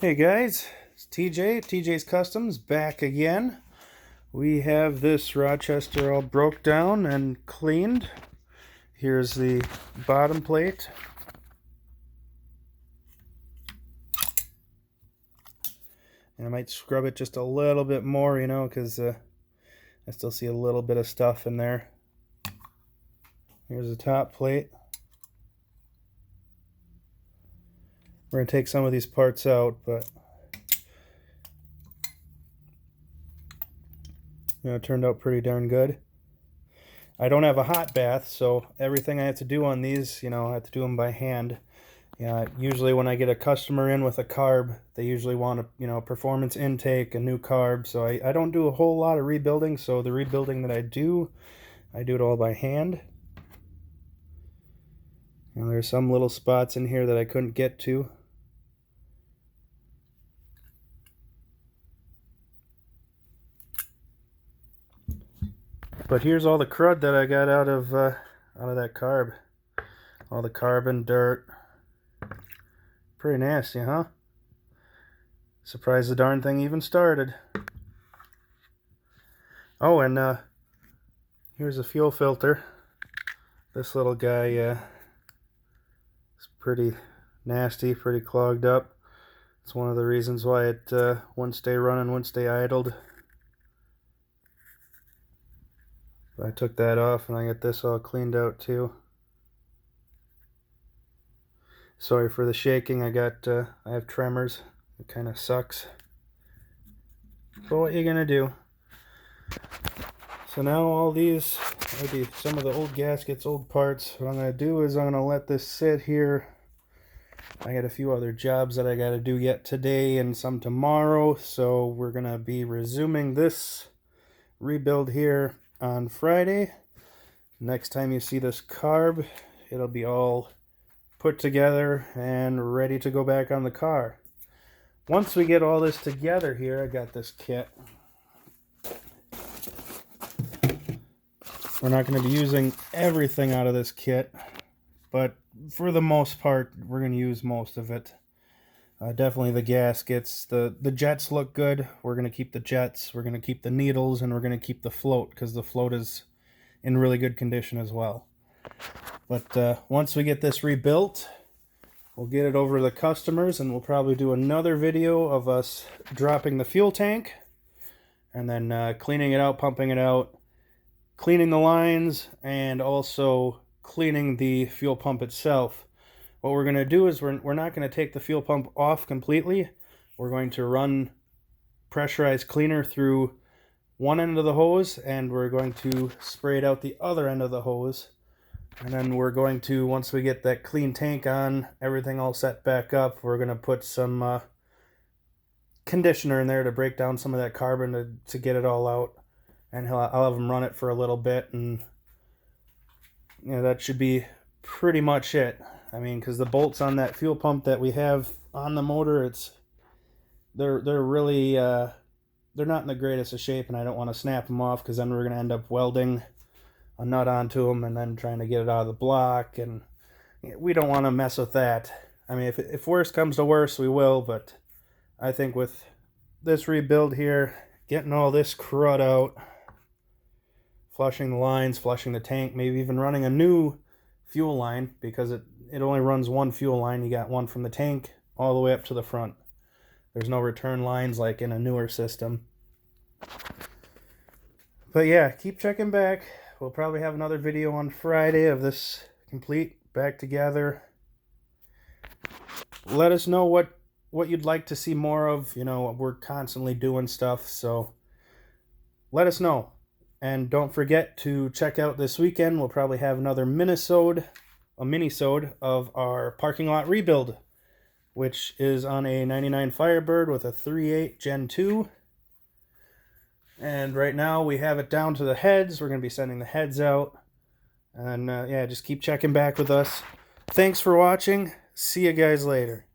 Hey guys, it's TJ's Customs back again. We have this Rochester all broke down and cleaned. Here's the bottom plate. And I might scrub it just a little bit more, because I still see a little bit of stuff in there. Here's the top plate. We're going to take some of these parts out, but it turned out pretty darn good. I don't have a hot bath, so everything I have to do on these, I have to do them by hand. Usually when I get a customer in with a carb, they usually want a performance intake, a new carb. So I don't do a whole lot of rebuilding. So the rebuilding that I do it all by hand. And there's some little spots in here that I couldn't get to. But here's all the crud that I got out of that carb. All the carbon, dirt. Pretty nasty, huh? Surprised the darn thing even started. Oh, and here's a fuel filter. This little guy is pretty nasty, pretty clogged up. It's one of the reasons why it wouldn't stay running, wouldn't stay idled. But I took that off and I got this all cleaned out too. Sorry for the shaking. I have tremors. It kind of sucks. But what you gonna do? So now all these, maybe some of the old gaskets, old parts, what I'm gonna do is I'm gonna let this sit here. I got a few other jobs that I gotta do yet today and some tomorrow. So we're gonna be resuming this rebuild here on Friday. Next time you see this carb, it'll be all put together and ready to go back on the car. Once we get all this together here, I got this kit. We're not going to be using everything out of this kit, but for the most part, we're going to use most of it. Definitely the gaskets. The jets look good. We're going to keep the jets. We're going to keep the needles, and we're going to keep the float, because the float is in really good condition as well. But once we get this rebuilt, we'll get it over to the customers, and we'll probably do another video of us dropping the fuel tank, and then cleaning it out, pumping it out, cleaning the lines, and also cleaning the fuel pump itself. What we're going to do is we're not going to take the fuel pump off completely. We're going to run pressurized cleaner through one end of the hose, and we're going to spray it out the other end of the hose. And then we're going to, once we get that clean tank on, everything all set back up, we're going to put some conditioner in there to break down some of that carbon to get it all out. And I'll have them run it for a little bit, and that should be pretty much it. I mean, because the bolts on that fuel pump that we have on the motor, they're really they're not in the greatest of shape, and I don't want to snap them off, because then we're going to end up welding a nut onto them and then trying to get it out of the block, and we don't want to mess with that. I mean, if worse comes to worse, we will, but I think with this rebuild here, getting all this crud out, flushing the lines, flushing the tank, maybe even running a new fuel line, because it only runs one fuel line. You got one from the tank all the way up to the front. There's no return lines like in a newer system. But yeah, keep checking back. We'll probably have another video on Friday of this complete back together. Let us know what you'd like to see more of. We're constantly doing stuff, so let us know. And don't forget to check out this weekend. We'll probably have another mini-sode of our parking lot rebuild, which is on a 99 Firebird with a 3.8 Gen 2. And right now we have it down to the heads. We're going to be sending the heads out. And yeah, just keep checking back with us. Thanks for watching. See you guys later.